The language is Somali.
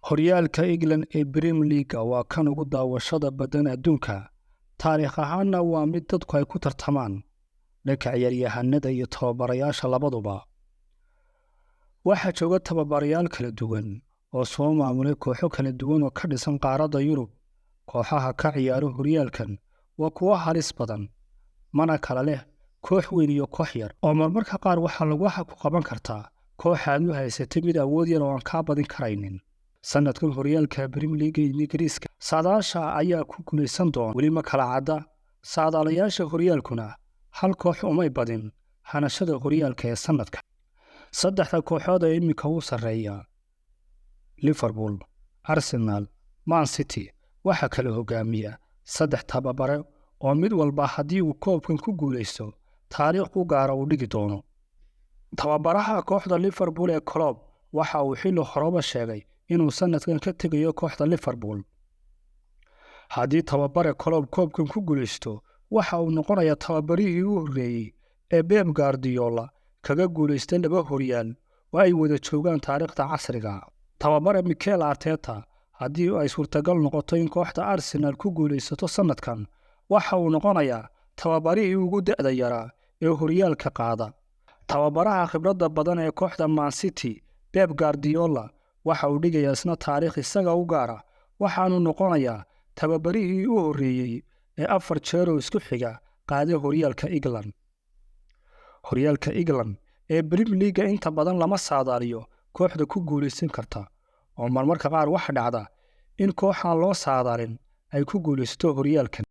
Horyaalka England ee Premier League waa kan ugu daawashada badan adduunka. Taariikh ahaanna waa mid dadku ay ku tartamaan dhanka ciyaaryahanada iyo tababarayaasha labaduba. Waxaa jooga tababarayaal kala duwan oo soo maamulay kooxo kala duwan oo ka dhisan qaaradda Yurub. Kooxaha ka ciyaara horyaalkan waa kuwo halis badan, mana kala leh koox weyn iyo koox yar, oo marmarka qaar waxaa lagu ku qaban kartaa koox aad u haysatay mid awood yar oo aan ka badin karaynin. sanadkan horyaalka Premier League ee Ingiriiska saadaasha ayaa ku guuleysan doona weli ma kala cadda. Saadaalayaasha horyaalkuna hal koox umay badin hanashada horyaalka ee sanadka. Saddexda kooxood ee imika u sarreeya Liverpool, Arsenal, Man City waxa kala hogaamiya saddex tababare oo mid walba haddii uu koobkan ku guuleysto taariikh u gaara uu dhigi doono. Tababaraha kooxda Liverpool ee Klopp waxa uu xilli horeba sheegay inuu sanadkan ka tegayo kooxda Liverpool. Haddii tababare Klopp koobkan ku guuleysto waxa uu noqonayaa tababarihii ugu horreeyay ee Pep Guardiola kaga guuleystay 2 horyaal oo ay wada joogaan taariikhda casriga. Tababare Mikel Arteta haddii ay suurtagal noqoto in kooxda Arsenal ku guuleysato sanadkan waxa uu noqonayaa tababarihii ugu da'da yaraa ee horyaalka qaada. Tababaraha khibradda badan ee kooxda Man City Pep Guardiola waxa uu dhigayaa isna taariikh isaga u gaara, waxaanu noqonayaa tababarihii u horreeyay ee 4 jeer oo isku xiga qaaday horyaalka England. Horyaalka England ee Premier League inta badan lama saadaaliyo kooxda ku guuleysan karta, oo marmarka qaar waxa dhacda in kooxan loo saadaalin ay ku guuleysto horyaalkan.